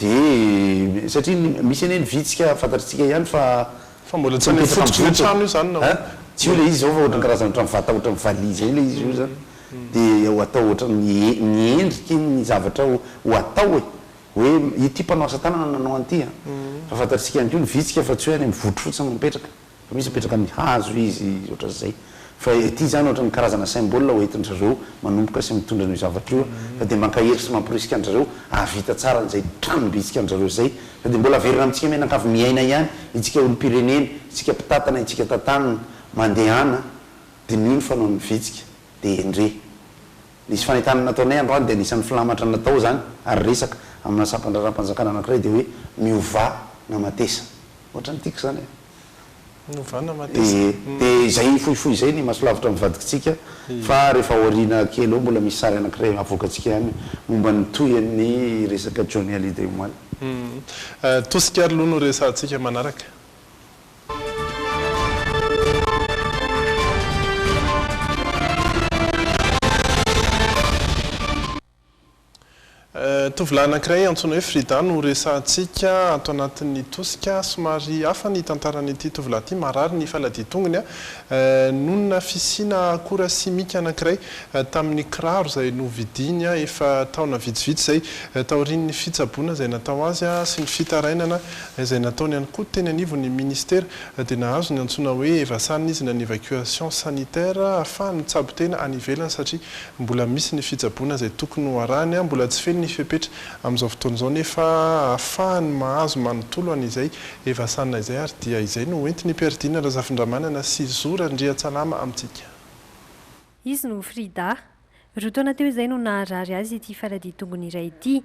dia satria misy ane ny vitsika fantatritsika ihany fa mbola tsy fototry le trano io zany tsy io le izy zao fa ohatra ny karazana ohatran'ny vata ohatra ny vali zay le izy io zany dia ho atao ohatra ny endriky ny zavatra ho atao hoe ity mpanao asa tanana nanao an'ity fa fantatritsika ihany koa ny vitsika fa tsy hoe any mivotry fotsiny mipetraka fa misy mipetraka amin'ny hazo izy ohatran'izay fa ity zany ohatra ny karazana symbole hoentin'zareo manomboka sy mitondra ny zavatra io fa dia mankahery sy mampirisika an'zareo avita tsara n'izay tranom-bitsika an'zareo zay fa dia mbola verina amintsika mianakavy miaina ihany itsika olo-pireneny itsika mpitatana itsika tantanana mandehana dia nino fanao ny vitsika dia endre nisy fanahitana nataonay androany dia anisan'ny filamatra natao zany ary resaka amina sampandraram-panjakana anankiray dia hoe miova na matesa ohatra ny tiako zany dia zay fohifohy zay ny masolavitra mivadikitsika fa rehefa aoriana kely eo mbola misy sary anankiray avoakatsika ihany momba ny toyan'ny resaka Johnny Hallyday moany tosika ary aloha no resantsika manaraka tovolahy anankiray antsoina hoe Frida no resantsika ato anatin'ny tosika somary hafa ny tantaranyity tovolahy ity marary ny faladitongony nonona fisina akora simika anankiray tamin'ny kiraro izay novidiny efa taona vitsivitsy izay taorian'ny fitsaboana izay natao azy sy ny fitarainana izay nataony ihany koa teny anivon'ny ministera dia nahazo ny antsoina hoe evasanina izy na ny évacuation sanitaire ahafahany mitsabo tena any ivelany satria mbola misy ny fitsaboana izay tokony ho arahany mbola tsy feno ny fepetra amin'izao fotoana izao nefa ahafahany mahazo manontolo an'izay evasanina izay ary dia izay no entiny mpiardina Razafindramanana sy Zora Ndriatsalama amintsika. Izy no Frida, roa taona teo izay no naharary azy ity faladitongony iray ity.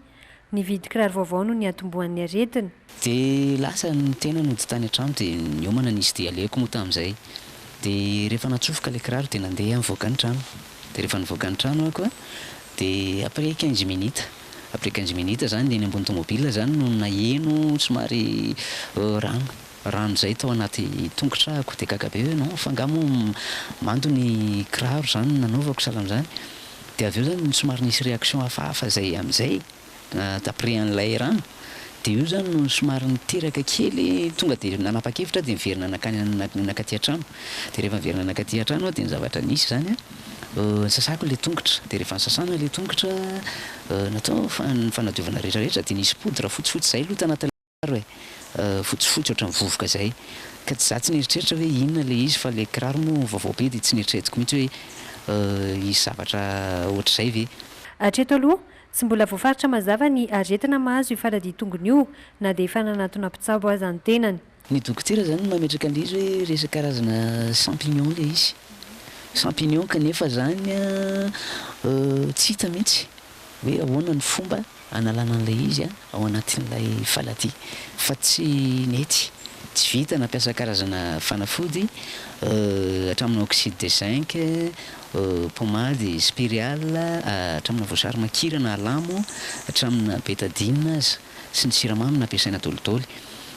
Nividy kiraro vaovao no niatombohan'ny aretina. Dia lasa ny tena nody tany an-trano dia niomana nisy dia aleko moa tamin'izay. Dia rehefa natsofoka ilay kiraro dia nandeha nivoaka ny trano. Dia rehefa nivoaka ny trano ako dia après 15 minutes. Après 15 minutes zany dia ny ambony tomobile zany no naheno somary rano zay tao anaty tongotra ako dia kakabe hoe non fangamo mando ny kiraro zany nanaovako sahala amin'izany. Dia avy eo zany somary nisy réaction hafahafa zay amin'izay d'après an'ilay rano. Dia io zany no somary niteraka kely tonga dia nanapa-kevitra dia miverina nakaty an-trano. Dia rehefa miverina nakaty an-trano dia ny zavatra nisy zany sasako ilay tongotra. Dia rehefa nisasana ilay tongotra natao fanadiovana rehetrarehetra dia nisy poudre fotsifotsy zay lota anaty kiraro fotsifotsy ohatran'ny vovoka zay. Ka tsy za tsy nieritreritra hoe inona ilay izy fa ilay kiraro moa vaovao be dia tsy nieritreretiko mihitsy hoe isy zavatra ohatr'izay ve. Hatreto aloha tsy mbola voafaritra mazava ny aretina mahazo io faladitongony io na dia efa nanatona mpitsabo azy ny tenany. Ny dokotera zany mametraka an'izy hoe resaka karazana champignon ilay izy. Champignon kanefa zany tsy hita mihitsy hoe ahoana ny fomba analana an'ilay izy ao anatin'ilay falady fa tsy nety. Tsy vita nampiasa karazana fanafody hatramina oxyde de zinc, pommade spiriale, hatramina voasary makirana alamo, hatramina bétadine sy ny siramamy nampiasaina tolotolo.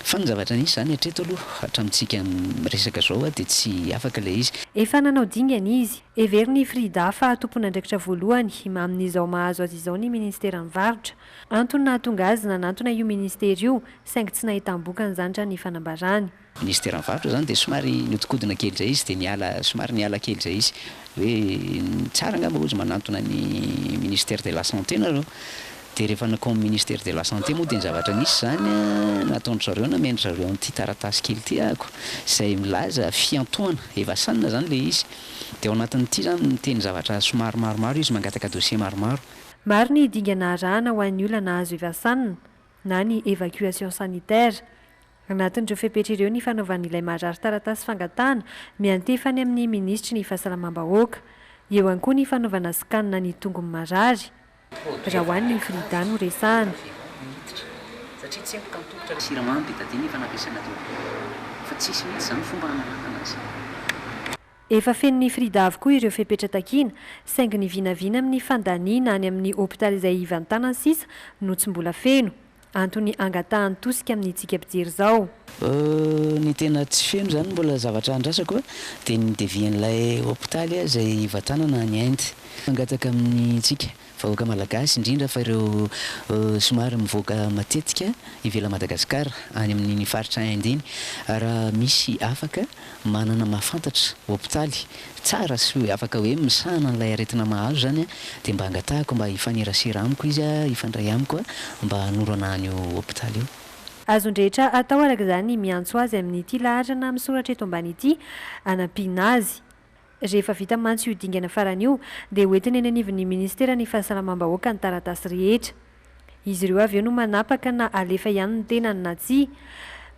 Fa ny zavatra nisy zany hatreto aloha hatramintsika resaka zao dia tsy afaka ilay izy. Efa nanao dingana izy. Everiny Frida fa tompon'andraikitra voalohany amin'izao mahazo azy izao ny ministera mivarotra. Antony nahatonga azy nanantona io ministera io saingy tsy nahitam-bokany zany ny fanambarany. Ministera mivarotra zany dia somary nihodikodina kely zay izy dia somary niala kely zay izy hoe tsara angamba ozy manantona ny ministère de la santé nareo. Dia rehefa nakao amin'ny ministère de la santé moa dia ny zavatra nisy zany nataonry zareo namendry zareo an'ity taratasy kely ity ako izay milaza fiantohana evasanina zany ilay izy. Dia ao anatin'ity zany miteny zavatra somary maromaro izy mangataka dossier maromaro. Maro ny dingana arahana ho an'ny olona nahazo evasanina na ny évacuation sanitaire. Anatin'ireo fepetra ireo ny fanaovan'ilay marary taratasy fangatahana miantefany amin'ny ministry ny fahasalamam-bahoaka. Eo ihany koa ny fanaovana scanne ny tongony marary. Raha hoan'ny Frida no resahana. Satria tsy haiko kantokotra siramamy bétadine efa nampiasaina fa tsisy mihitsy zany fomba hanalana azy. Efa fenon'ny Frida avokoa ireo fepetra takiana saingy ny vinavina amin'ny fandaniana any amin'ny hôpitaly izay ivan-tanana sisa no tsy mbola feno. Antony angatahan'ny tosika amin'ny tsika mpijery izao. Ny tena tsy feno zany mbola zavatra andrasako dia ny devian'ilay hôpitaly izay ivan-tanana ny Inde. Angataka amin'ny tsika vahoaka malagasy indrindra fa ireo somary mivoaka matetika ivela Madagasikara any amin'ny faritra Inde iny. Raha misy afaka manana mahafantatra hôpitaly tsara sy hoe afaka hoe misahana n'ilay aretina mahazo zany dia mba angatahako mba hifanerasera amiko izy hifandray amiko mba hanorana an'io hôpitaly io. Azon-drehetra atao araka izany miantso azy amin'ity laharana misoratra eto ambany ity anampiana azy. Rehefa vita mantsy io dingana farany io dia hoentiny eny anivon'ny ministera ny fahasalamam-bahoaka ny taratasy rehetra. Izy ireo avy eo no manapaka na alefa ihany ny tenany na tsia.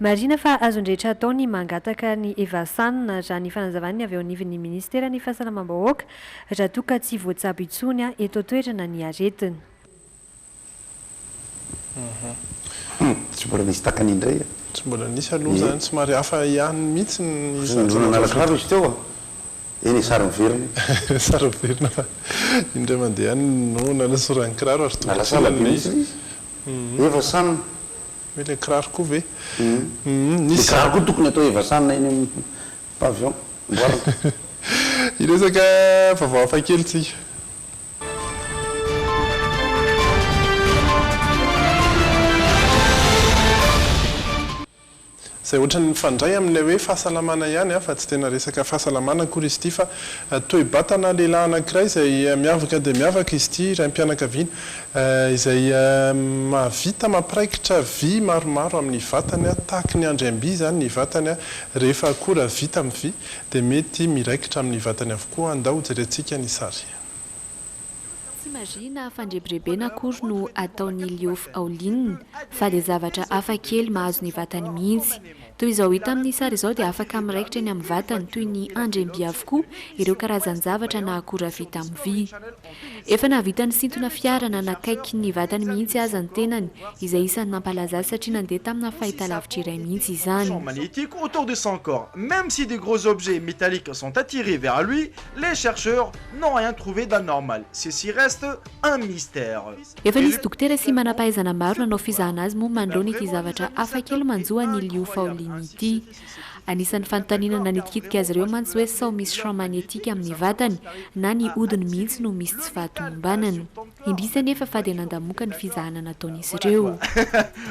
Marina fa azon-drehetra atao ny mangataka ny evasanina raha ny fanazavany avy eo anivon'ny ministera ny fahasalamam-bahoaka raha toa ka tsy voatsabo intsony eto toerana ny aretina. Tsy mbola nisy takany indray. Tsy mbola nisy aloha zany somary hafa ihany mihitsy ny nalakiraro izy teo eny sary miverina. Sary miverina fa indray mandeha no nalasorany kiraro ary nalasala be mihitsy evasanina. Ilay kiraro koa ve? Ny kiraro koa tokony atao evasanina eny amin'ny pavillon. Iresaka vaovao hafa kely tsika. zay ohatrany mifandray amin'ilay hoe fahasalamana ihany fa tsy tena resaka fahasalamana kory izy ity fa toe-batana lehilahy anankiray izay miavaka dia miavaka izy ity raim-pianakaviana izay mahavita mampiraikitra vy maromaro amin'ny vatany tahaka ny andriamby zany ny vatany rehefa akora vita amin'ny vy dia mety miraikitra amin'ny vatany avokoa. Andao jerentsika ny sary. Imagina fandrebrebena akory no ataony Liof Auline fa dia zavatra hafa kely mahazo ny vatany mihitsy. Toy izao hita amin'ny sary izao dia afaka miraikitra ny amin'ny vatany toy ny andremby avokoa ireo karazan-javatra na akora vita amin'ny vy. Efa nahavita ny sintona fiara na nakaiky ny vatany mihitsy aza ny tenany izay isan'ny nampalaza azy satria nandeha tamina fahitalavitra iray mihitsy izany. Magnétique autour de son corps. Même si de gros objets métalliques sont attirés vers lui, les chercheurs n'ont rien trouvé d'anormal. Ceci reste un mystère. Efa nisy dokotera sy manam-pahaizana maro nanao fizahana azy moa manoloana ity zavatra hafa kely manjoany Liof Auline ity. Anisan'ny fanontaniana nanitikidika azy ireo mantsy hoe sao misy champ magnétique amin'ny vatany na ny hodiny mihitsy no misy tsy fahatombanana. Indrisy anefa fa dia nandamoka ny fizahana nataon'izy ireo.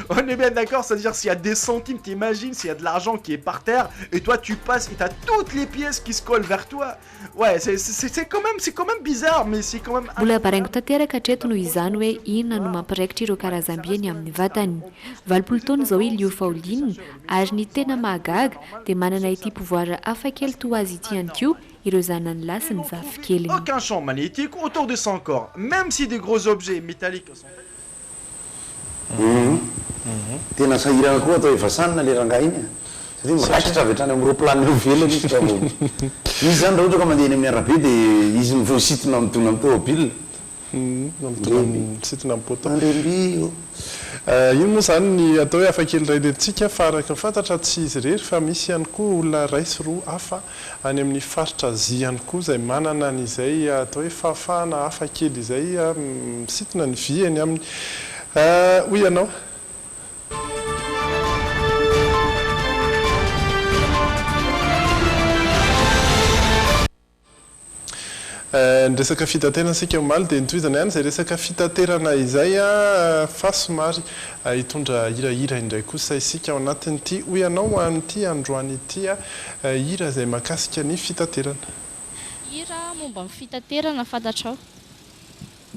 On est bien d'accord, c'est-à-dire s'il y a des centimes, t'imagines, s'il y a de l'argent qui est par terre et toi tu passes et t'as toutes les pièces qui se collent vers toi. Ouais, c'est quand même bizarre, mais c'est quand même. Mbola baraingo tanteraka hatreto noho izany hoe inona no mampiraikitra ireo karazam-biany amin'ny vatany. 20 taona izao Liof Auline ary ny tena mahagaga dia manana ity pouvoir hafa kely toa azy ity ihany koa ireo zanany lahy sy ny zafikeliny. Aucun champ magnétique autour de son corps, même si de gros objets métalliques sont. Tena sahirana koa atao evasanina le rangahy iny satria miraikitra avy hatrany amin'ny roplanina eo velany izy travo. Izy zany raha ohatra ka mandeha eny amin'ny arabe dia izy mivositona mitona amin'ny tômôbila. Misitona amin'ny poto. Andremby io moa zany ny atao hoe hafa kely iray lentsika fa araka fantatra tsy izy irery fa misy ihany koa olona ray sy roa hafa any amin'ny faritra Azy ihany koa izay manana an'izay atao hoe fahafahana hafa kely izay misitona ny vy eny amin'ny hoy ianao. Ny resaka fitaterana sika omaly dia nitohizana ihany izay resaka fitaterana izay fa somary hitondra hirahira indray kosa isika ao anatin'ity hoy ianao an'ity androany ity hira izay mahakasika ny fitaterana. Hira momba amin'ny fitaterana fantatrao.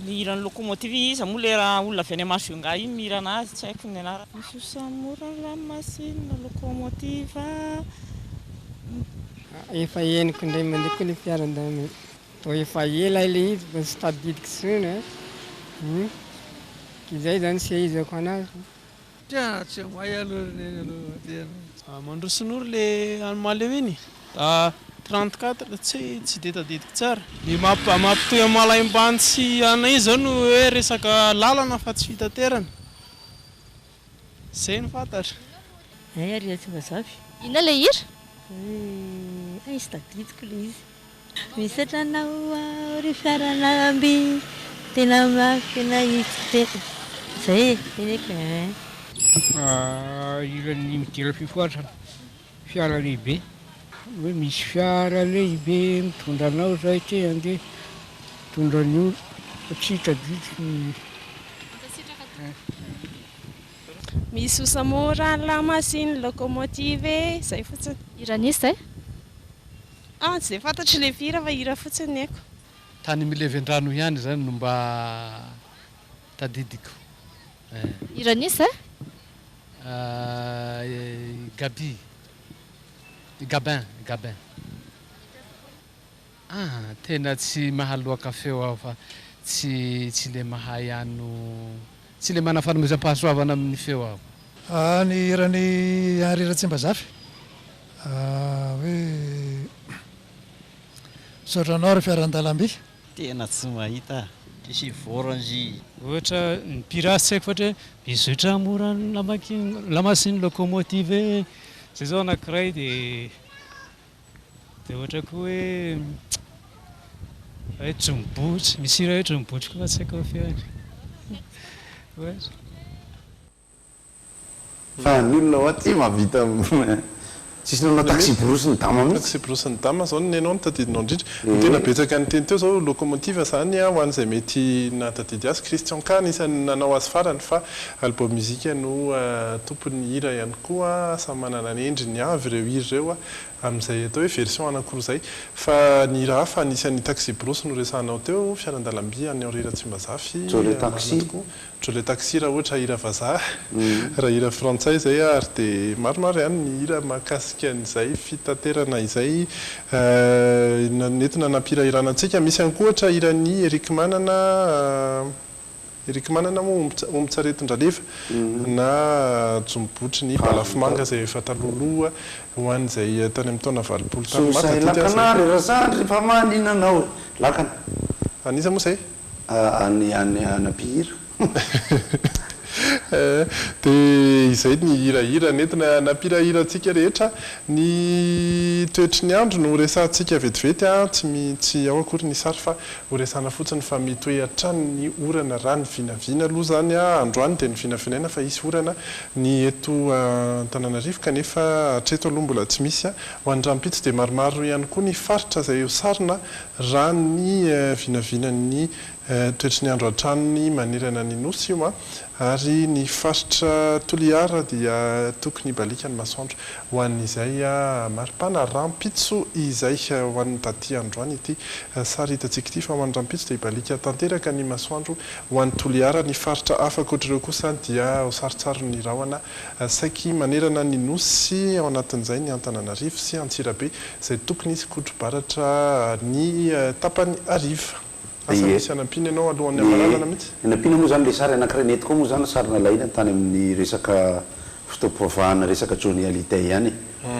Ny hiran'ny lokomotiva izy moa le raha olona avy any Amasinga iny mihirana azy tsy haiko ny anarany. Misosamora lamasinina lokomotiva. Efa henoko indray mandeha koa le fiaran-dalana. Efa ela ilay izy fa tsy tadidiko tsony izay zany sehizako anazy. Tsy mahay aloha mandrosin'olo le animal iny 34 tsy dia tadidiko tsara. Ny mampitoy amalaim-bany sy ana izy zao no hoe resaka lalana fa tsy fitaterana. Zay no fantatra. Ary tsy mazavy. Ina le hira? Izy tadidiko le izy. Misy atranao ry fiaranamby tena makina izy zay teneko iran'ny midira fifoatrana fiara lehibe hoe misy fiara lehibe mitondra anao zay te andeha mitondra ny olo tsy tadidiko. Misy osamora lamasiny lokomotive zay fotsiny. Iranisy zay? Tsy dia fantatry le hira fa hira fotsiny eko. Tany mileven-drano ihany zany no mba tadidiko. Iranisy Gabi. Gabin. Tena tsy mahaloaka feo aho fa tsy le mahay ano tsy le mana fanomezam-pahasoavana amin'ny feo aho. Ny hiran'ny Ariratsimba-Zafy hoe sotranao ry fiaran-dalamby. Tena tsy mahita sy voranzy ohatra ny pirasy tsy haiko ohatra mizotra mora lamasiny lokomotive zay zao anankiray dia ohatra koa hoe jombotsy misy hira hoe jombotsy koa fa tsy haiko feany. Fa ny olona oa ty mahavita tsisy nanao taxi brosy ny dama mihitsy taxi brosy ny dama zao ny anao ny tadidinao indrindra tena betsaka ny teny teo zao locomotive zany ho an'izay mety natadidy azy Christian Kahn isany nanao azy farany fa album muzika no tompony hira ihany koa samy manana ny endriny avy ireo hira ireo amin'izay atao hoe version anankiroa zay fa ny hira hafa anisan'ny taxi brosy no resanao teo fiaran-dalamby any Henri Ratsimbazafy Jolé taxi raha ohatra hira vazaha raha hira frantsay zay ary dia maromaro ihany ny hira mahakasika an'izay fitaterana izay nentina nampirahiranan-tsika misy ihany koa ohatra hiran'ny Eric Manana moa Ombitsaretin-draleva na Jombotry ny Balafimanga zay efa taloloha ho an'izay tany amin'ny taona 20 tany lakana rerazandry rehefa maninanao lakana aniza moa zay anapihira dia izay ny hirahira nentina nampirahirantsika rehetra ny toetry ny andro no resantsika vetivety tsy ao akory ny sary fa ho resana fotsiny fa mitoe hatrany ny orana raha ny vinavina aloha zany androany dia ny vinavinaina fa isy orana ny eto Antananarivo kanefa hatreto aloha mbola tsy misy ho an'Rampitso dia maromaro ihany koa ny faritra izay ho sarina raha ny vinavinan'ny toetry ny andro an-tranony manerana ny nosy io ary ny faritra Toliara dia tokony balika ny masoandro ho an'izay maripana Rampitso izay ho an'ny taty androany ity sary hitantsika ity fa ho an'ny Rampitso dia balika tanteraka ny masoandro ho an'ny Toliara ny faritra hafa ankoatr'ireo kosa dia ho saritsaro ny rahona saiky manerana ny nosy ao anatin'izay ny Antananarivo sy Antsirabe izay tokony isy kodro-baratra ny tapany ariva asa misy anampina ianao alohan'ny amalalana mihitsy anampina moa zany le sary anankiray nety koa moa zany sarina laina tany amin'ny resaka fitopovahana resaka Johnny Hallyday ihany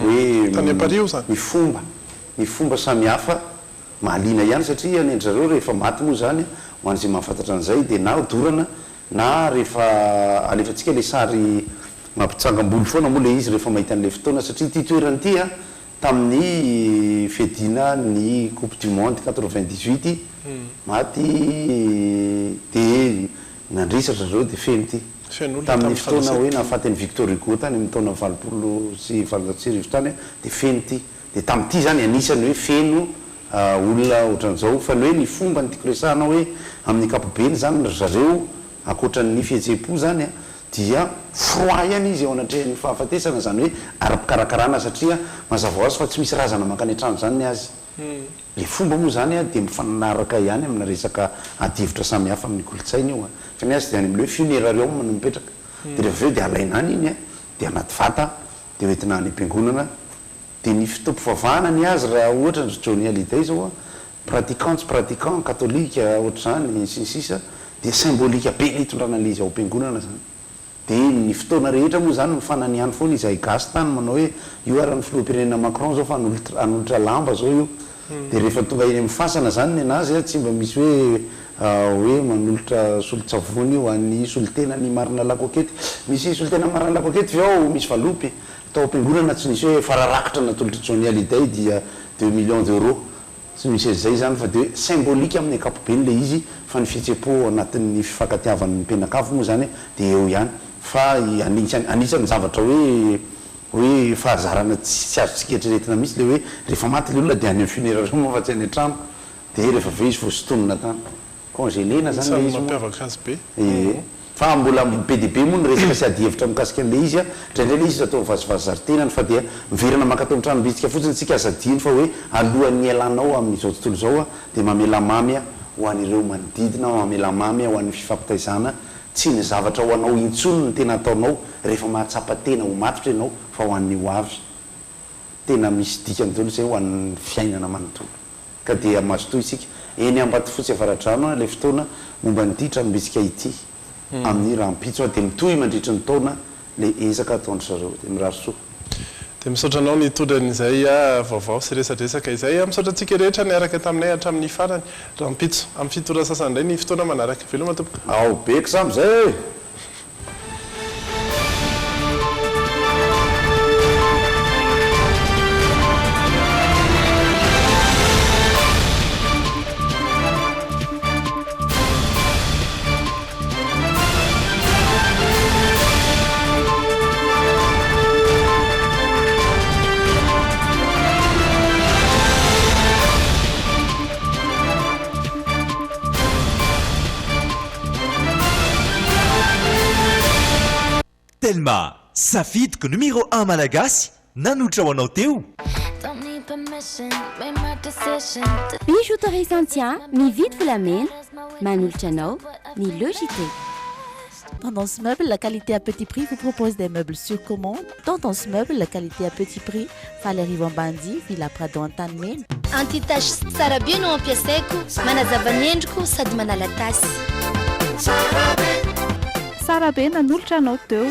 hoe tany Paris zany ny fomba samihafa mahaliana ihany satria ny endry zareo rehefa maty moa zany ho an'izay mahafantatra an'izay dia na hodorana na rehefa alefatsika le sary mampitsangam-bolo foana moa le izy rehefa mahita an'le fotoana satria ty toerany ty tamin'ny fedina ny Coupe du Monde 98 maty dia nandrisatra zareo dia feno ty tamin'ny fotoana hoe nahafaty ny Victor Hugo tany amin'ny taona 20 tany dia feno ty dia tamin'ity zany anisany hoe feno olona ohatran'izao fa ny hoe ny fomba ny tiako resahana hoe amin'ny kapobeny zany zareo akoatran'ny fihetseham-po zany dia froid ihany izy ao anatrehan'ny fahafatesana zany hoe ara-pikarakarana satria mazava ho azy fa tsy misy razana mankany an-trano zany ny azy le fomba moa zany dia mifanaraka ihany amina resaka adivitra samihafa amin'ny kolotsaina io fa ny azy dia any amin'le hoe funérario no mipetraka dia rehefa aveo dia alaina any iny dia anaty vata dia hoentina any am-piangonana dia ny fitompivavahana ny azy raha ohatra ny Johnny Hallyday zao pratiquant catholique ohatr'izany sy ny sisa dia symbolika be ny hitondrana le izy ao am-piangonana zany dia ny fotoana rehetra moa zany mifananiany foana izy gasy tany manao hoe io ara ny filoham-pirenena Macron zao fa hanolotra lamba zao io dia rehefa tonga eny amin'ny fasana zany ny anazy tsy mba misy hoe manolotra solon-tsavony io an'ny solotena ny marina lakokety misy solotena marina lakokety ve ao misy valopy tao am-piangonana tsy nisy hoe fararakitra natolotra Johnny Hallyday dia 2 millions d'euros tsy misy zay zany fa dia hoe symbolika amin'ny ankapobeny le izy fa ny fihetseham-po anatin'ny fifankatiavan'ny mpenakavo moa zany dia eo ihany fa anisany zavatra hoe fahazarana tsy azotsika eritreretina mihitsy le hoe rehefa maty le olona dia any amin'ny funérario moa fa tsy any an-trano dia rehefa ve izy fositonina tany congélena zany le izy mampiavaka azy be fa mbola be dia be moa ny resaka sy adihevitra mikasika an'le izy indraindray le izy atao vazivazy-zarotenany fa dia miverana mankatao amin'ny tranom-bitsika fotsiny tsika azadiny fa hoe alohan'ny ialanao amin'izao tontolo zao dia mamela mamy ho an'ireo manodidina mamela mamy ho an'ny fifampitaizana tsy ny zavatra ho anao intsony ny tena ataonao rehefa mahatsapa tena ho matotra ianao fa ho an'ny ho avy tena misy dikany dolo zay ho an'ny fiainana manontolo ka dia mazotoy isika eny ambaty fotsy avaratrano le fotoana momba nyity tranom-bitsika ity amin'ny Rampitso dia mitohy mandritra ny taona le ezaka ataondry zareo dia mirarosoa dia misaotra anao ny tondran'izay vaovao sy resadresaka izay misaotra antsika rehetra niaraka taminay hatramin'ny farany Rampitso amin'ny fitora sasany indray ny fotoana manaraka veloma tompo ao beko samyzay Telma, safidiko numéro 1 malagasy nanotra ho anao teo. Bijouterie Santia, mividy volamena, manolotra anao ny Logité. Tendance Meuble, la qualité à petit prix, vous propose des meubles sur commande. Tendance Meuble, la qualité à petit prix, Valérie Vambandi, Villa Prado Antanimena. Antitasy tsara be no ampiasaiko, manazava ny endriko sady manala tasy. Tsara be nanolotra anao teo.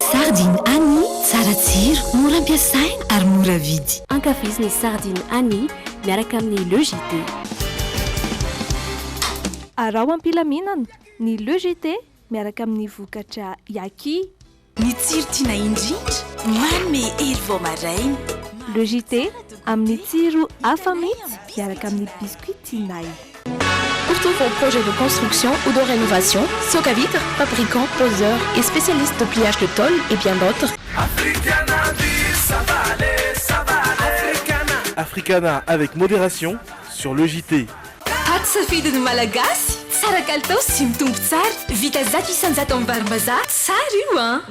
Sardine Annie, tsara tsiro, mora ampiasaina ary mora vidy. Ankafiziny ny sardine Annie miaraka amin'ny Logité. Arao ampilaminana ny Logité miaraka amin'ny vokatra Yaki. Ny tsiro tiana indrindra, manome hery vao maraina. Logité amin'ny tsiro hafa mihitsy miaraka amin'ny biscuit Tinay. Pour tous vos projets de construction ou de rénovation, Soka Vitre, fabricant, poseur et spécialiste de pliage de tôle et bien d'autres. Africana avec modération sur le JT. Aty safidiny malagasy, tsara kalitao sy mitombo tsara, vita zato isanjato amin'ny varim-bazaha, tsara io an.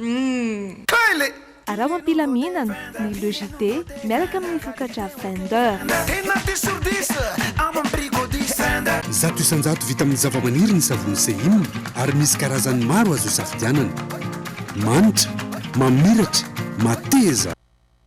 Kale! Arao ampilaminana ny Logité miaraka amin'ny vokatra Fender. Zato isanjato vita amin'ny zavamaniry ny savony Seim ary misy karazany maro azo safidianana. Manitra, mamiratra, mateza.